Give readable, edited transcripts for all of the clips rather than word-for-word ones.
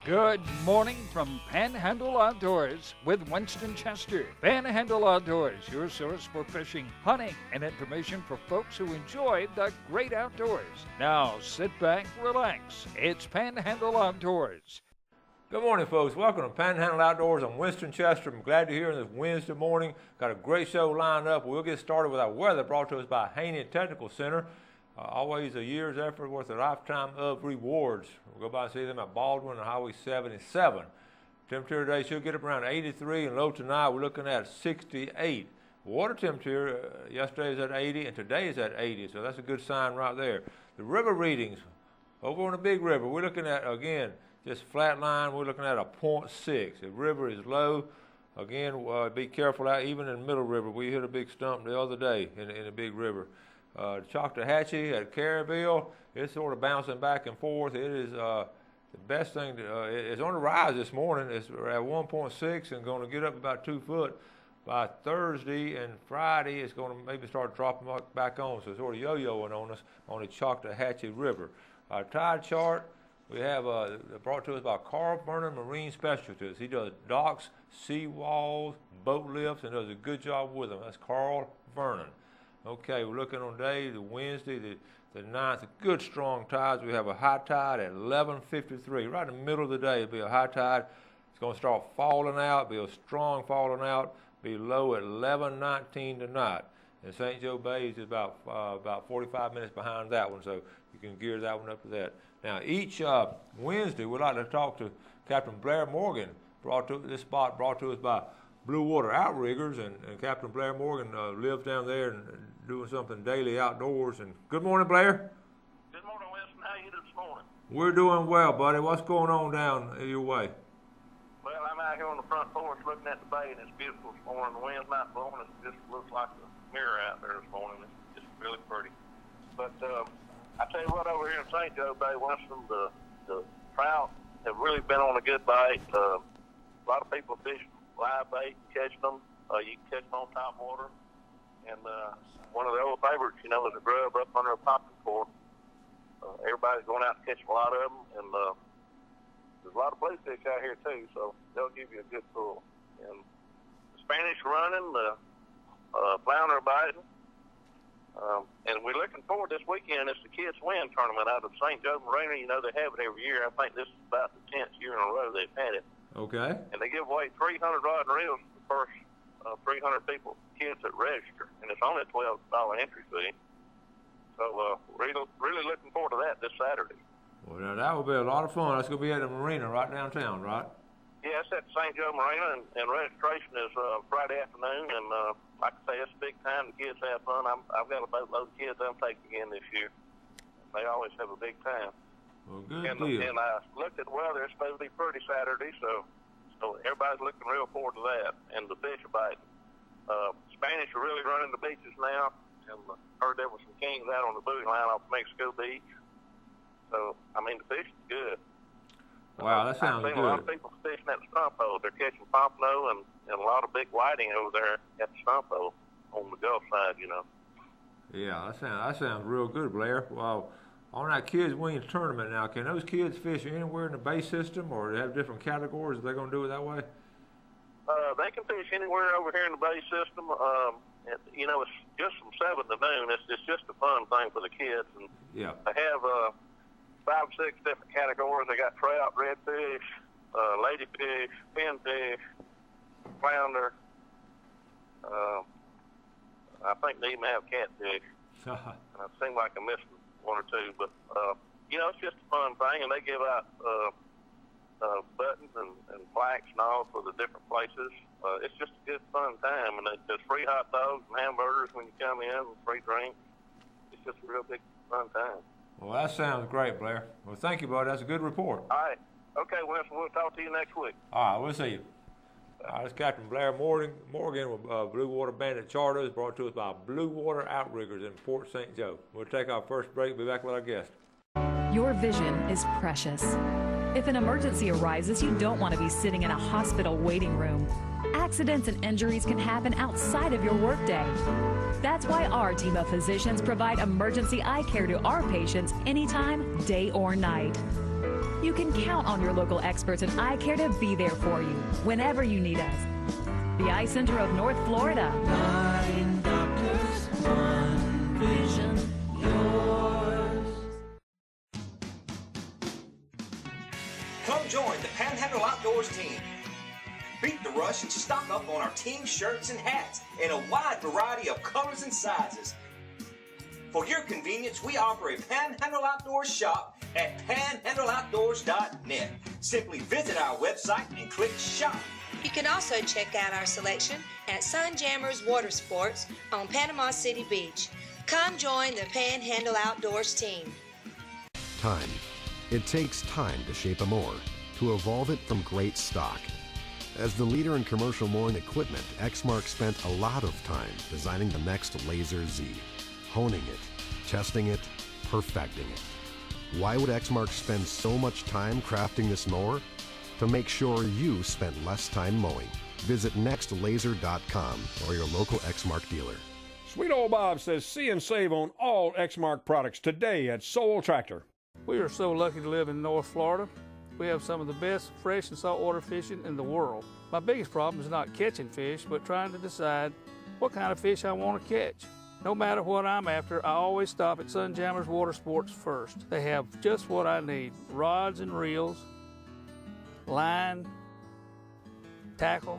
Good morning from Panhandle Outdoors with Winston Chester. Panhandle Outdoors, your source for fishing, hunting, and information for folks who enjoy the great outdoors. Now sit back, relax. It's Panhandle Outdoors. Good morning, folks. Welcome to Panhandle Outdoors. I'm Winston Chester. I'm glad you're here on this Wednesday morning. Got a great show lined up. We'll get started with our weather brought to us by Haney Technical Center. Always a year's effort worth a lifetime of rewards. We'll go by and see them at Baldwin and Highway 77. Temperature today should get up around 83, and low tonight we're looking at 68. Water temperature yesterday is at 80 and today is at 80, so that's a good sign right there. The river readings over on the Big River, we're looking at, again, just flat line, we're looking at a 0.6. The river is low. Again, be careful out, even in the Middle River. We hit a big stump the other day in the Big River. Choctahatchee at Caryville, it's sort of bouncing back and forth. It is the best thing. It's on the rise this morning. It's at 1.6 and going to get up about 2 foot. By Thursday and Friday, it's going to maybe start dropping back on. So it's sort of yo-yoing on us on the Choctahatchee River. Our tide chart, we have brought to us by Carl Vernon Marine Specialties. He does docks, sea walls, boat lifts, and does a good job with them. That's Carl Vernon. Okay, we're looking on day, the Wednesday, the 9th, good strong tides. We have a high tide at 11:53. Right in the middle of the day, it'll be a high tide. It's going to start falling out, be a strong falling out, be low at 11:19 tonight. And St. Joe Bay is about 45 minutes behind that one, so you can gear that one up to that. Now, each Wednesday, we'd like to talk to Captain Blair Morgan, brought to us by Blue Water Outriggers, and Captain Blair Morgan lives down there and doing something daily outdoors. And good morning, Blair. Good morning, Winston. How are you this morning? We're doing well, buddy. What's going on down your way? Well, I'm out here on the front porch looking at the bay, and it's beautiful this morning. The wind's not blowing. It just looks like a mirror out there this morning. It's just really pretty. But I tell you what, over here in St. Joe Bay, Winston, the trout have really been on a good bite. A lot of people fish live bait, catching them. You can catch them on top water. And one of the old favorites, is a grub up under a popping cork. Everybody's going out to catch a lot of them, and there's a lot of bluefish out here too, so they'll give you a good pull. And the Spanish are running, the flounder are biting, and we're looking forward this weekend. It's the Kids Win tournament out of St. Joe Marina. They have it every year. I think this is about the 10th year in a row they've had it. Okay. And they give away 300 rod and reels to the first 300 kids that register, and it's only a $12 entry fee. So really looking forward to that this Saturday. Well, now that will be a lot of fun. That's going to be at the marina right downtown, right? Yeah, it's at St. Joe Marina, and registration is Friday afternoon. And like I say, it's a big time. The kids have fun. I've got a boatload of kids I'm taking again this year. They always have a big time. Well, good deal. And I looked at the weather. It's supposed to be pretty Saturday, so everybody's looking real forward to that. And the fish are biting. Spanish are really running the beaches now. And heard there was some kings out on the buoy line off Mexico Beach. So, the fish is good. Wow, that sounds good. I've seen a lot of people fishing at the stump hole. They're catching pompano and a lot of big whiting over there at the stump hole on the Gulf side, Yeah, that sounds real good, Blair. Well, on that Kids Win tournament now, can those kids fish anywhere in the bay system, or do they have different categories? Are they going to do it that way? They can fish anywhere over here in the bay system. It's just from 7 to noon. It's just a fun thing for the kids. And yeah. They have 5 or 6 different categories. They got trout, redfish, ladyfish, pinfish, flounder. I think they even have catfish. And it seems like I'm missing 1 or 2, but it's just a fun thing, and they give out buttons and plaques and all for the different places. It's just a good fun time, and there's free hot dogs and hamburgers when you come in, and free drinks. It's just a real big fun time. Well, that sounds great, Blair. Well, thank you, buddy. That's a good report. All right. Okay, Winston, we'll talk to you next week. All right, we'll see you. All right, this is Captain Blair Morgan with Blue Water Bandit Charters, brought to us by Blue Water Outriggers in Port St. Joe. We'll take our first break. Be back with our guest. Your vision is precious. If an emergency arises, you don't want to be sitting in a hospital waiting room. Accidents and injuries can happen outside of your workday. That's why our team of physicians provide emergency eye care to our patients anytime, day or night. You can count on your local experts in eye care to be there for you whenever you need us. The Eye Center of North Florida. 9 doctors, 1 vision, yours. Come join the Panhandle Outdoors team. Beat the rush and stock up on our team shirts and hats in a wide variety of colors and sizes. For your convenience, we offer a Panhandle Outdoors shop at panhandleoutdoors.net. Simply visit our website and click shop. You can also check out our selection at Sunjammers Water Sports on Panama City Beach. Come join the Panhandle Outdoors team. Time. It takes time to shape a mower, to evolve it from great stock. As the leader in commercial mowing equipment, Exmark spent a lot of time designing the next Laser Z, honing it, testing it, perfecting it. Why would Exmark spend so much time crafting this mower? To make sure you spend less time mowing. Visit nextlaser.com or your local Exmark dealer. Sweet old Bob says see and save on all Exmark products today at Sowell Tractor. We are so lucky to live in North Florida. We have some of the best fresh and saltwater fishing in the world. My biggest problem is not catching fish, but trying to decide what kind of fish I want to catch. No matter what I'm after, I always stop at Sunjammers Water Sports first. They have just what I need: rods and reels, line, tackle,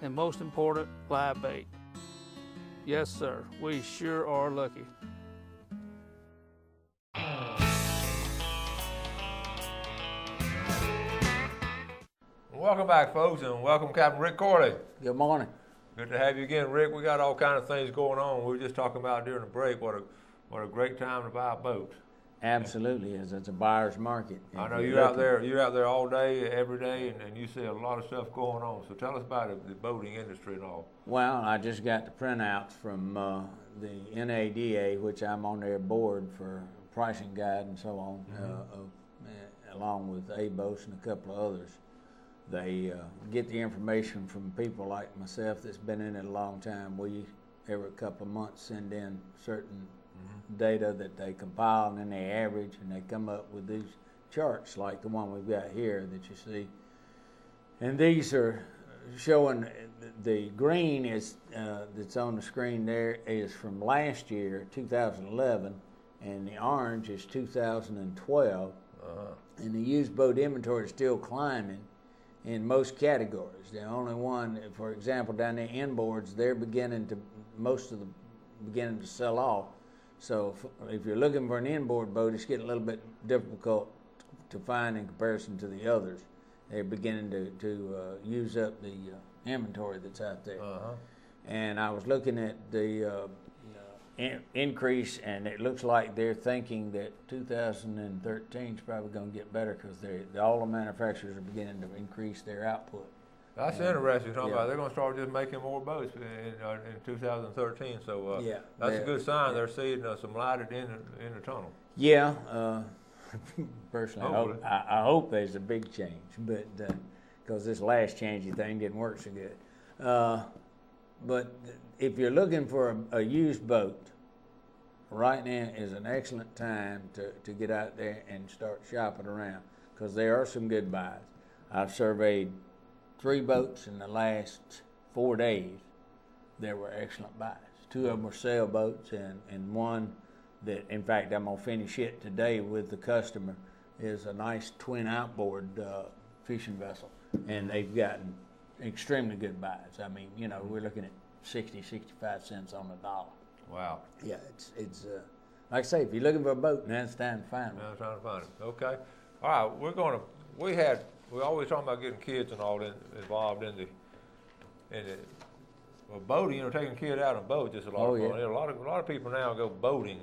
and most important, live bait. Yes, sir, we sure are lucky. Welcome back, folks, and welcome Captain Rick Corley. Good morning. Good to have you again, Rick. We got all kind of things going on. We were just talking about during the break what a great time to buy a boat. Absolutely, it's a buyer's market. I know you're out there all day, every day, and you see a lot of stuff going on. So tell us about the boating industry and all. Well, I just got the printouts from the NADA, which I'm on their board for pricing guide and so on, along with ABOS and a couple of others. They get the information from people like myself that's been in it a long time. We, every couple of months, send in certain data that they compile, and then they average, and they come up with these charts like the one we've got here that you see. And these are showing the green is that's on the screen there is from last year, 2011, and the orange is 2012. And the used boat inventory is still climbing in most categories. The only one, for example, down there inboards, they're beginning to sell off. So if you're looking for an inboard boat, it's getting a little bit difficult to find in comparison to the others. They're beginning to use up the inventory that's out there. And I was looking at the increase, and it looks like they're thinking that 2013 is probably going to get better because all the manufacturers are beginning to increase their output. That's interesting. Talking about they're going to start just making more boats in 2013. So that's a good sign. They're seeing some light at the end in the tunnel. Yeah. Personally, I hope there's a big change, but because this last changey thing didn't work so good. But if you're looking for a used boat, right now is an excellent time to get out there and start shopping around, because there are some good buys. I've surveyed 3 boats in the last 4 days that were excellent buys. 2 of them were sailboats, and one that, in fact, I'm going to finish it today with the customer, is a nice twin outboard fishing vessel. And they've gotten extremely good buys. I mean, we're looking at 60, 65 cents on the dollar. Wow. Yeah, it's like I say, if you're looking for a boat, now it's time to find one. Now it's time to find it. Okay. All right, we always talking about getting kids and all involved in the boating, taking a kid out on a boat, just a lot of fun. A lot of people now go boating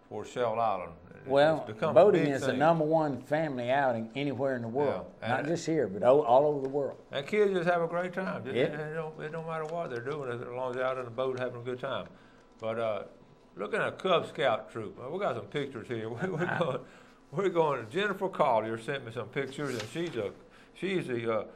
for Shell Island. Well, boating is the #1 family outing anywhere in the world. Not just here, but all over the world. And kids just have a great time. It don't matter what they're doing as long as they're out on the boat having a good time. But looking at a Cub Scout troop, we got some pictures here. We're going. Jennifer Collier sent me some pictures, and she's the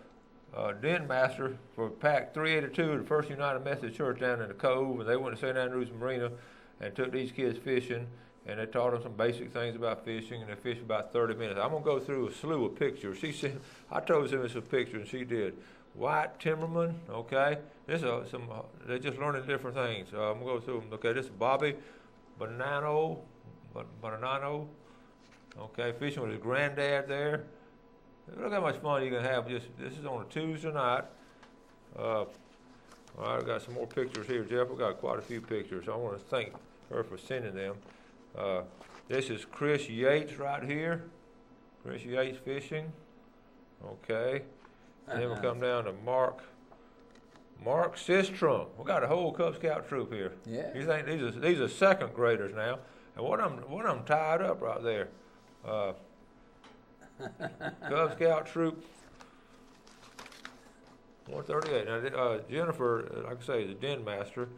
den master for Pack 382, the First United Methodist Church down in the Cove, and they went to St. Andrews Marina and took these kids fishing. and they taught them some basic things about fishing, and they fished about 30 minutes. I'm gonna go through a slew of pictures. She said, I told her to send me some pictures, and she did. White Timberman, okay? This is they're just learning different things. I'm gonna go through them. Okay, this is Bobby Bonanno, okay, fishing with his granddad there. Look how much fun you can have. This is on a Tuesday night. All right, I got some more pictures here, Jeff. We got quite a few pictures. I want to thank her for sending them. This is Chris Yates right here. Chris Yates fishing. Okay. And then we'll come down to Mark Sistrom. We got a whole Cub Scout troop here. Yeah. You think these are second graders now? And one of them tied up right there. Cub Scout troop 138. Now Jennifer, like I say, is a den master.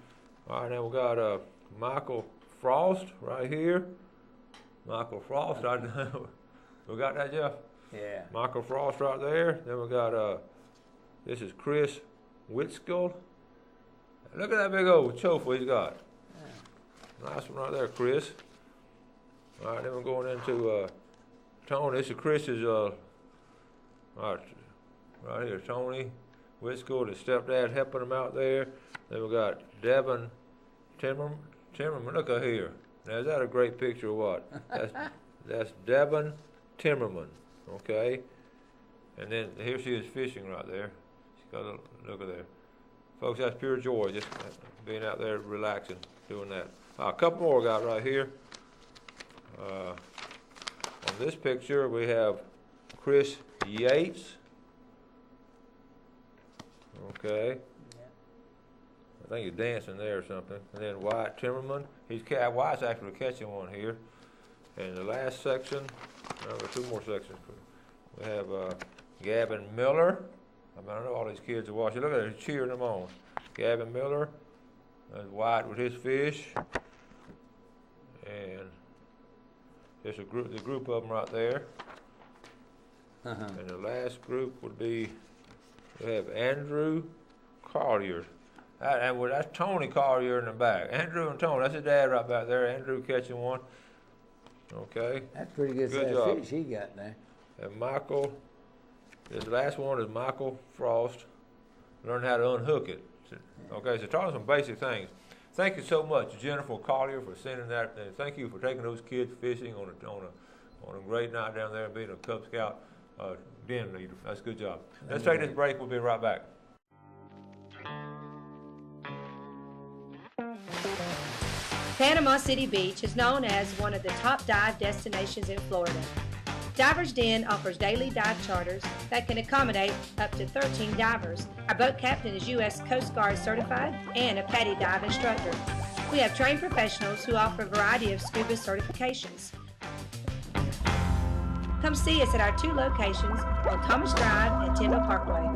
All right, now we got Michael Frost right here. Michael Frost, we got that, Jeff? Yeah. Michael Frost right there. Then we got this is Chris Whitskill. Look at that big old chauffeur he's got. Yeah. Nice one right there, Chris. All right, then we're going into Tony. This is Chris's right here, Tony Whitskill, his stepdad helping him out there. Then we got Devin Timmerman. Look at here. Now is that a great picture or what? That's Devin Timmerman. Okay. And then here she is fishing right there. She's got a look at there. Folks, that's pure joy, just being out there relaxing, doing that. A couple more got right here. On this picture we have Chris Yates. Okay. I think he's dancing there or something. And then Wyatt Timmerman. Wyatt's actually catching one here. And the last section, two more sections. We have Gavin Miller. I know all these kids are watching. Look at them cheering them on. Gavin Miller. There's Wyatt with his fish. And there's the group of them right there. And the last group would be, we have Andrew Collier. That's Tony Collier in the back. Andrew and Tony, that's his dad right back there. Andrew catching one. Okay. That's pretty good job. Fish he got there. And Michael, this last one is Michael Frost. Learn how to unhook it. Okay, so talking some basic things. Thank you so much, Jennifer Collier, for sending that. And thank you for taking those kids fishing on a great night down there and being a Cub Scout den leader. That's a good job. Let's take this break. We'll be right back. Panama City Beach is known as one of the top dive destinations in Florida. Divers Den offers daily dive charters that can accommodate up to 13 divers. Our boat captain is U.S. Coast Guard certified and a PADI dive instructor. We have trained professionals who offer a variety of scuba certifications. Come see us at our two locations on Thomas Drive and Tyndall Parkway.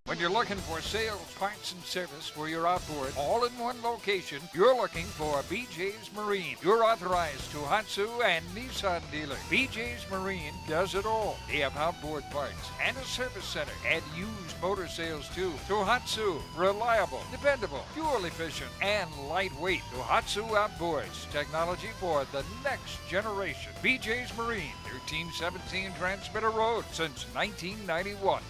When you're looking for sales, parts, and service for your outboard, all in one location, you're looking for BJ's Marine. You're authorized Tohatsu and Nissan dealer. BJ's Marine does it all. They have outboard parts and a service center and used motor sales too. Tohatsu, reliable, dependable, fuel efficient, and lightweight. Tohatsu Outboards, technology for the next generation. BJ's Marine, 1317 Transmitter Road since 1991.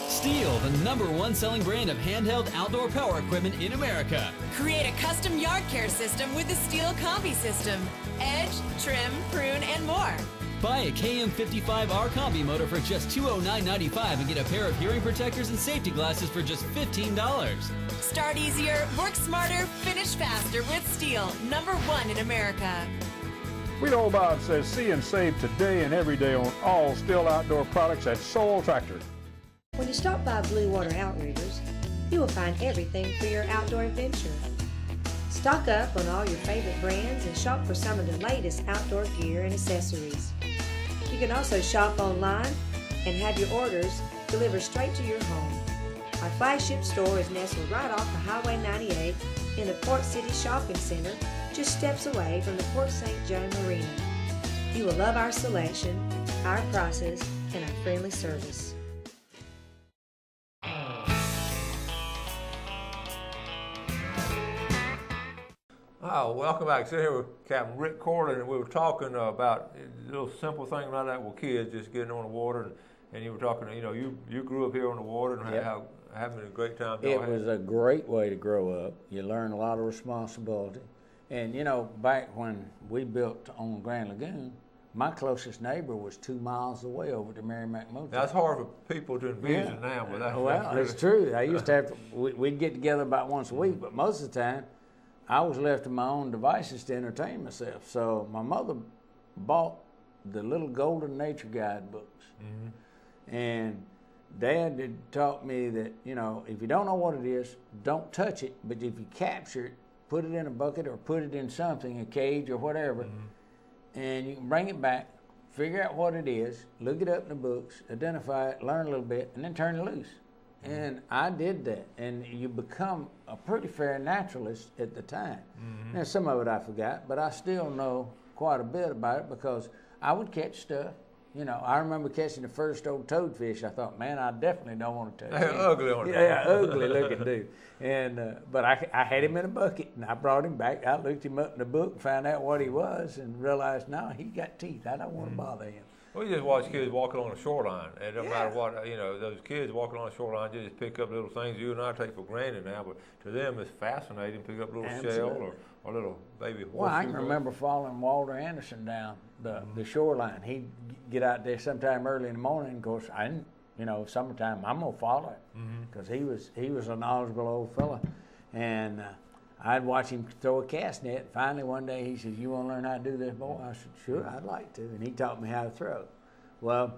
Steel, the #1 selling brand of handheld outdoor power equipment in America. Create a custom yard care system with the Steel Combi System. Edge, trim, prune, and more. Buy a KM55R Combi motor for just $209.95 and get a pair of hearing protectors and safety glasses for just $15. Start easier, work smarter, finish faster with Steel, #1 in America. Guido Bob says see and save today and every day on all Steel outdoor products at Soul Tractor. When you stop by Blue Water Outriggers, you will find everything for your outdoor adventure. Stock up on all your favorite brands and shop for some of the latest outdoor gear and accessories. You can also shop online and have your orders delivered straight to your home. Our flagship store is nestled right off of Highway 98 in the Port City Shopping Center, just steps away from the Port St. John Marina. You will love our selection, our prices, and our friendly service. Oh, welcome back. Sitting here with Captain Rick Corlin, and we were talking about a little simple thing like that with kids just getting on the water, and you were talking, you grew up here on the water and how having a great time. It was a great way to grow up. You learn a lot of responsibility. And, back when we built on Grand Lagoon, my closest neighbor was 2 miles away over to Merrimack Motel. That's hard for people to envision now, but that's it's true. I used to have we'd get together about once a week, but most of the time I was left to my own devices to entertain myself. So my mother bought the little Golden Nature Guide books. Mm-hmm. And Dad had taught me that, if you don't know what it is, don't touch it, but if you capture it, put it in a bucket or put it in something, a cage or whatever, and you can bring it back, figure out what it is, look it up in the books, identify it, learn a little bit, and then turn it loose. And I did that, and you become a pretty fair naturalist at the time. Now, some of it I forgot, but I still know quite a bit about it because I would catch stuff. I remember catching the first old toadfish. I thought, man, I definitely don't want to touch him. Ugly on it. Yeah, ugly looking dude. And but I had him in a bucket, and I brought him back. I looked him up in the book and found out what he was, and realized, no, he got teeth. I don't want to bother him. Well, you just watch kids walking on the shoreline. It doesn't matter what, those kids walking on the shoreline, you just pick up little things you and I take for granted now, but to them it's fascinating. Pick up a little shell or little baby horseshoe. Well, I can remember following Walter Anderson down the shoreline. He'd get out there sometime early in the morning. Of course, I didn't, summertime, I'm going to follow him because he was a knowledgeable old fella. And I'd watch him throw a cast net. Finally, one day he says, "You want to learn how to do this, boy?" I said, "Sure, I'd like to." And he taught me how to throw. Well,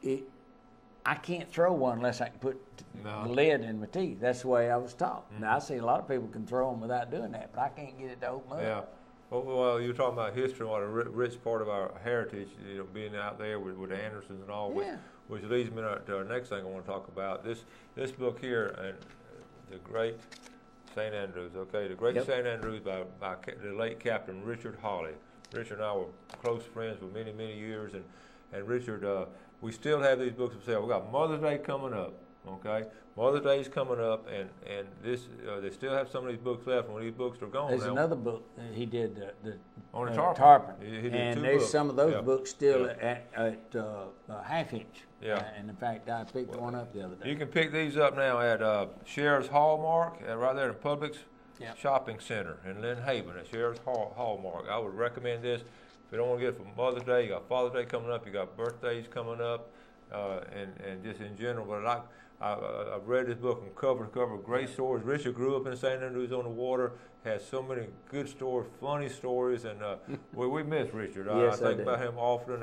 I can't throw one unless I can put the lead in my teeth. That's the way I was taught. Now, I see a lot of people can throw them without doing that, but I can't get it to open up. Yeah. Well, you're talking about history and what a rich part of our heritage, being out there with the Andersons and all, which leads me to our next thing I want to talk about. This book here, and The Great St. Andrews, okay? The Great St. Andrews by the late Captain Richard Hawley. Richard and I were close friends for many, many years, and Richard, we still have these books for sale. We got Mother's Day coming up, okay? Mother's Day's coming up, and this they still have some of these books left. And when these books are gone, there's another book that he did, on the tarpon. He did and two there's books. Some of those books still at half inch. Yeah. And in fact, I picked one up the other day. You can pick these up now at Sheriff's Hallmark, right there in Publix Shopping Center in Lynn Haven at Sheriff's Hallmark. I would recommend this. If you don't want to get it for Mother's Day, you got Father's Day coming up, you got birthdays coming up, and just in general. But I've read this book from cover to cover. Great stories. Richard grew up in St. Andrews on the water. Has so many good stories, funny stories, and we miss Richard. Yes, I think about him often,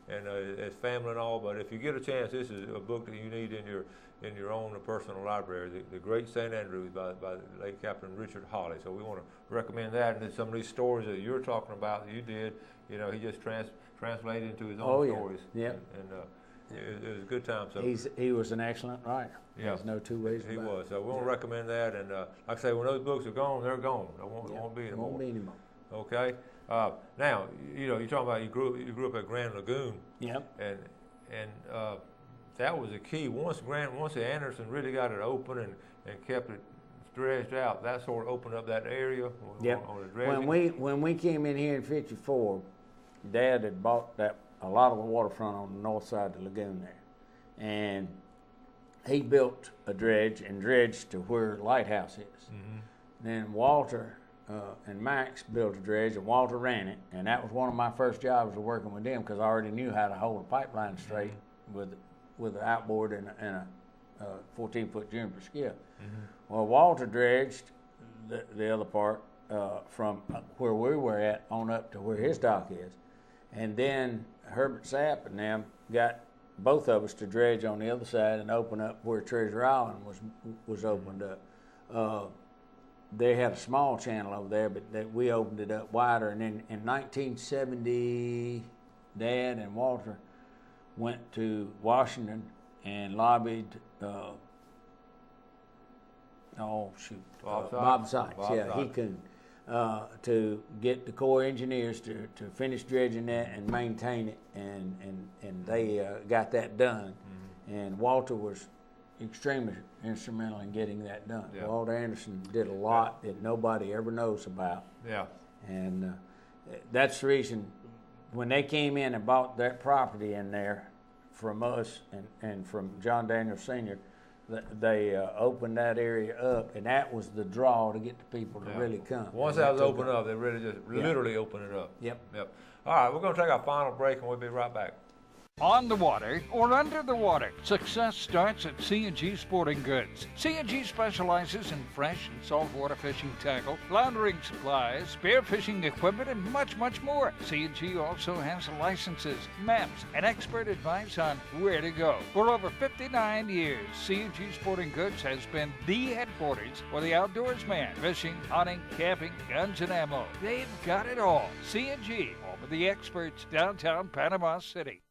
and his family and all. But if you get a chance, this is a book that you need in your own personal library. The Great St. Andrews by the late Captain Richard Hawley. So we want to recommend that. And then some of these stories that you're talking about that you did, he just translated into his own stories. Yeah. And it was a good time. So he was an excellent writer. Yeah. There's no two ways about it. He was. So we want to recommend that. And like I say, when those books are gone, they're gone. There won't be anymore. Won't be anymore. Okay. Now, you're talking about you grew up at Grand Lagoon. Yep. And that was the key. Once the Anderson really got it open and kept it dredged out, that sort of opened up that area on the dredging. When we came in here in '54, Dad had bought a lot of the waterfront on the north side of the lagoon there, and he built a dredge and dredged to where Lighthouse is. Then Walter and Max built a dredge, and Walter ran it, and that was one of my first jobs of working with them because I already knew how to hold a pipeline straight with an outboard and a 14-foot juniper skiff. Well, Walter dredged the other part from where we were at on up to where his dock is, and then Herbert Sapp and them got both of us to dredge on the other side and open up where Treasure Island was opened up. They had a small channel over there, but we opened it up wider. And then in 1970, Dad and Walter went to Washington and lobbied Bob Sykes. He couldn't. To get the Corps engineers to finish dredging that and maintain it, and they got that done. And Walter was, extremely instrumental in getting that done. Yeah. Walt Anderson did a lot that nobody ever knows about. Yeah. And that's the reason when they came in and bought that property in there from us and from John Daniels Sr., they opened that area up, and that was the draw to get the people to really come. Once that was opened up, they really just literally opened it up. Yep. All right, we're going to take our final break, and we'll be right back. On the water or under the water, success starts at C&G Sporting Goods. C&G specializes in fresh and saltwater fishing tackle, floundering supplies, spearfishing equipment, and much, much more. C&G also has licenses, maps, and expert advice on where to go. For over 59 years, C&G Sporting Goods has been the headquarters for the outdoors man. Fishing, hunting, camping, guns, and ammo. They've got it all. C&G, home of the experts, downtown Panama City.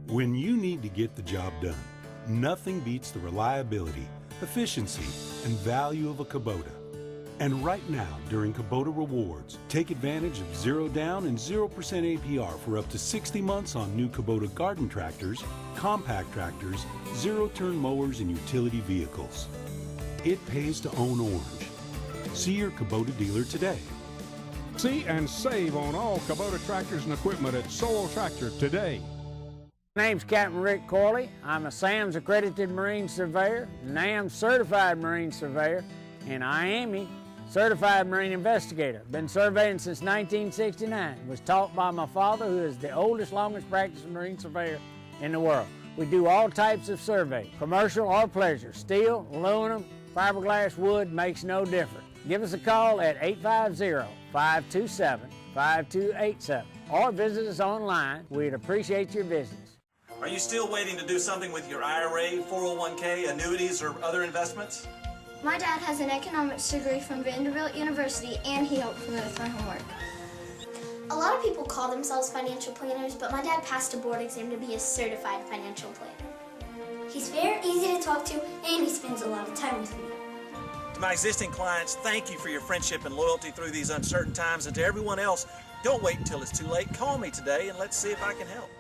When you need to get the job done, nothing beats the reliability, efficiency, and value of a Kubota. And right now, during Kubota Rewards, take advantage of 0 down and 0% APR for up to 60 months on new Kubota garden tractors, compact tractors, zero-turn mowers, and utility vehicles. It pays to own orange. See your Kubota dealer today. See and save on all Kubota tractors and equipment at Soul Tractor today. My name's Captain Rick Corley. I'm a SAMS accredited Marine Surveyor, NAM certified Marine Surveyor, and IAME certified Marine Investigator. Been surveying since 1969. Was taught by my father, who is the oldest, longest practicing Marine Surveyor in the world. We do all types of survey, commercial or pleasure. Steel, aluminum, fiberglass, wood, makes no difference. Give us a call at 850-527-5287 or visit us online. We'd appreciate your visits. Are you still waiting to do something with your IRA, 401k, annuities, or other investments? My dad has an economics degree from Vanderbilt University, and he helped me with my homework. A lot of people call themselves financial planners, but my dad passed a board exam to be a certified financial planner. He's very easy to talk to, and he spends a lot of time with me. To my existing clients, thank you for your friendship and loyalty through these uncertain times. And to everyone else, don't wait until it's too late. Call me today, and let's see if I can help.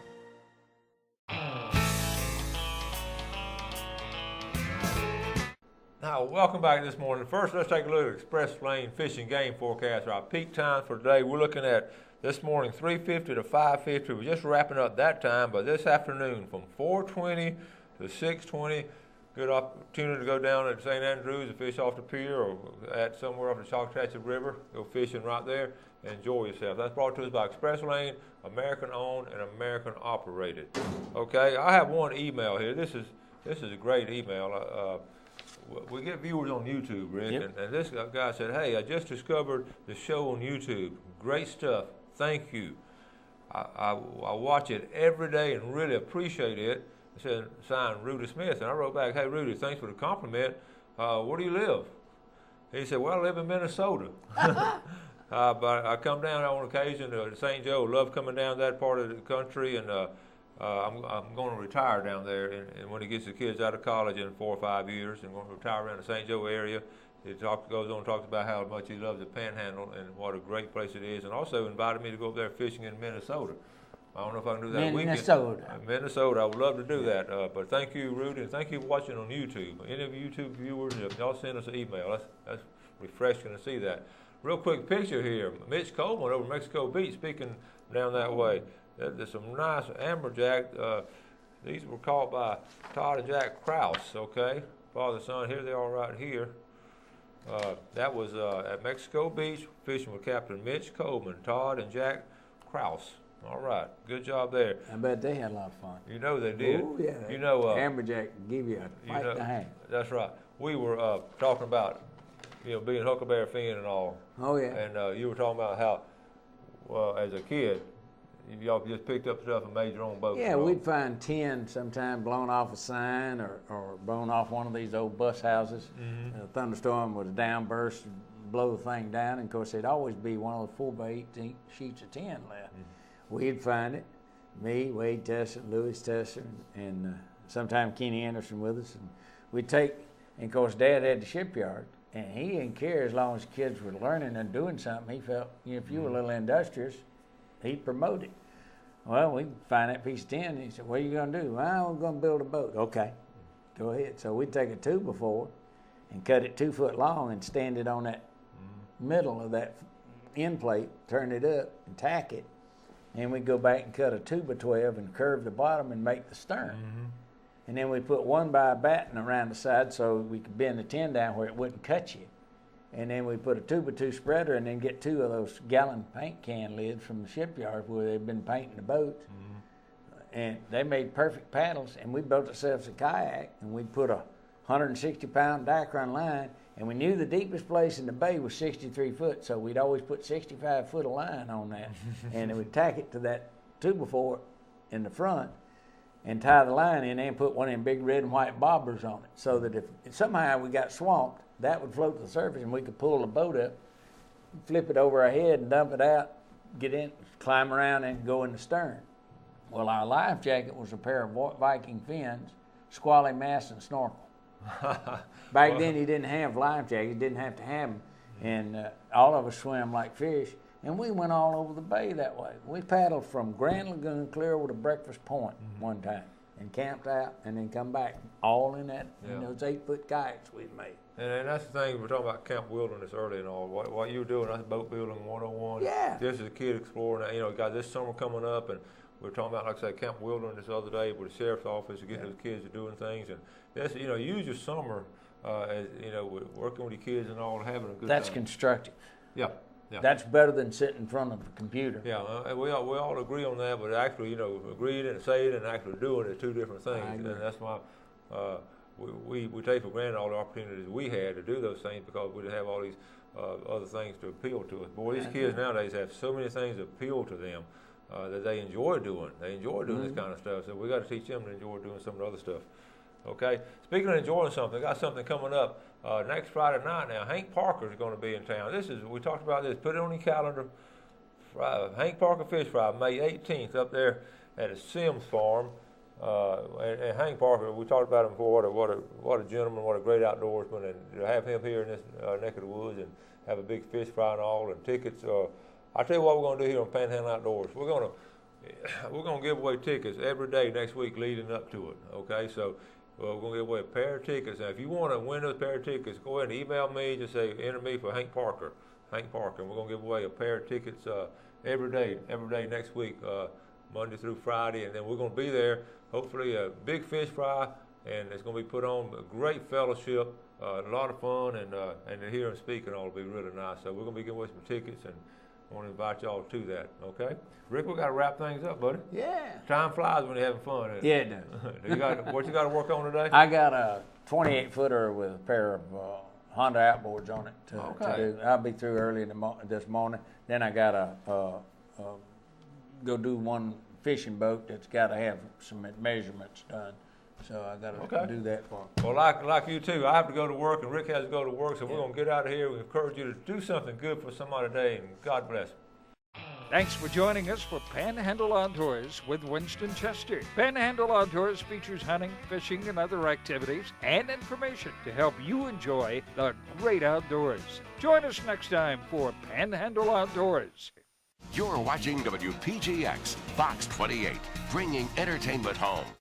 Now, welcome back this morning. First, let's take a look at Express Lane Fishing Game Forecast. Our peak times for today, we're looking at this morning 3:50 to 5:50. We're just wrapping up that time, but this afternoon from 4:20 to 6:20, good opportunity to go down at St. Andrews and fish off the pier or at somewhere off the Choctaw River. Go fishing right there and enjoy yourself. That's brought to us by Express Lane, American owned and American operated. Okay, I have one email here. This is a great email. We get viewers on YouTube, Rick, Yep. and this guy said, "Hey, I just discovered the show on YouTube. Great stuff. Thank you. I watch it every day and really appreciate it." It said, signed Rudy Smith, and I wrote back, "Hey, Rudy, thanks for the compliment. Where do you live?" He said, "Well, I live in Minnesota." But I come down on occasion to St. Joe. Love coming down that part of the country, and I'm going to retire down there. And when he gets the kids out of college in 4 or 5 years, I'm going to retire around the St. Joe area. He goes on and talks about how much he loves the Panhandle and what a great place it is, and also invited me to go up there fishing in Minnesota. I don't know if I can do that weekend. Minnesota, I would love to do that. But thank you, Rudy, and thank you for watching on YouTube. Any of you YouTube viewers, if y'all send us an email, that's refreshing to see that. Real quick picture here. Mitch Coleman over Mexico Beach, speaking down that way. There's some nice amberjack. These were caught by Todd and Jack Krause, okay? Father and son, here they are right here. That was at Mexico Beach, fishing with Captain Mitch Coleman, Todd and Jack Krause. All right, good job there. I bet they had a lot of fun. You know they did. Oh, yeah. You know, amberjack give you a fight to hang. That's right. We were talking about, being Huckleberry Finn and all. Oh, yeah. And you were talking about how, well, as a kid, y'all just picked up stuff and made your own boat. Yeah, we'd find tin sometime blown off a sign or blown off one of these old bus houses. Mm-hmm. A thunderstorm would downburst, blow the thing down, and of course there'd always be one of the 4x18 sheets of tin left. Mm-hmm. We'd find it, me, Wade Tesser, Louis Tesser, and sometime Kenny Anderson with us. And we'd take, and of course Dad had the shipyard, and he didn't care as long as kids were learning and doing something. He felt, if you were a little industrious, he'd promote it. Well, we'd find that piece of tin, and he said, "What are you going to do?" "Well, we're going to build a boat." "Okay." Go ahead. So we'd take a 2x4 and cut it 2 foot long and stand it on that middle of that end plate, turn it up and tack it. And we'd go back and cut a 2x12 and curve the bottom and make the stern. And then we put 1x batten around the side so we could bend the tin down where it wouldn't cut you. And then we put a 2x2 spreader and then get 2 of those gallon paint can lids from the shipyard where they've been painting the boats. And they made perfect paddles, and we built ourselves a kayak, and we'd put a 160-pound Dacron line, and we knew the deepest place in the bay was 63 foot, so we'd always put 65 foot of line on that. And then we'd tack it to that 2x4 in the front and tie the line in and put one of them big red and white bobbers on it, so that if somehow we got swamped, that would float to the surface, and we could pull the boat up, flip it over our head and dump it out, get in, climb around and go in the stern. Well, our life jacket was a pair of Viking fins, squally mask, and snorkel. Back then, you didn't have life jackets, you didn't have to have them, and all of us swam like fish, and we went all over the bay that way. We paddled from Grand Lagoon clear over to Breakfast Point one time, and camped out, and then come back, all in that, in those 8-foot kayaks we'd made. And that's the thing, we're talking about Camp Wilderness early and all. What you were doing, that's boat building 101. Yeah. Just as a kid exploring, you know, got this summer coming up, and we were talking about, like I said, Camp Wilderness the other day with the sheriff's office, to get those kids to doing things. And that's, you know, use your summer as, you know, working with your kids and all, having a good That's time. constructive. Yeah. Yeah. That's better than sitting in front of a computer. Yeah, we all agree on that, but actually, you know, agreeing and saying it and actually doing it are two different things. And that's why we take for granted all the opportunities we had to do those things, because we didn't have all these other things to appeal to us. Boy, these kids nowadays have so many things that appeal to them that they enjoy doing. They enjoy doing this kind of stuff, so we got to teach them to enjoy doing some of the other stuff. Okay, speaking of enjoying something, I got something coming up next Friday night. Now, Hank Parker is going to be in town. We talked about this. Put it on your calendar. Hank Parker Fish Fry, May 18th, up there at a Sims Farm. And Hank Parker, we talked about him before. What a gentleman, what a great outdoorsman, and to have him here in this neck of the woods and have a big fish fry and all, and tickets. I'll tell you what we're going to do here on Panhandle Outdoors. We're going to give away tickets every day next week leading up to it. Okay, so. Well, we're going to give away a pair of tickets. Now, if you want to win those pair of tickets, go ahead and email me. Just say, enter me for Hank Parker. And we're going to give away a pair of tickets every day next week, Monday through Friday. And then we're going to be there, hopefully a big fish fry, and it's going to be put on a great fellowship, a lot of fun, and to hear him speak and all will be really nice. So we're going to be giving away some tickets, and I want to invite y'all to that, okay? Rick, we got to wrap things up, buddy. Yeah. Time flies when you're having fun. Yeah, it does. What you got to work on today? I got a 28-footer with a pair of Honda outboards on it to do. I'll be through early this morning. Then I got to go do one fishing boat that's got to have some measurements done. So I got to do that for him. Well, like you too, I have to go to work, and Rick has to go to work, so we're going to get out of here. We encourage you to do something good for somebody today, and God bless. Thanks for joining us for Panhandle Outdoors with Winston Chester. Panhandle Outdoors features hunting, fishing, and other activities and information to help you enjoy the great outdoors. Join us next time for Panhandle Outdoors. You're watching WPGX Fox 28, bringing entertainment home.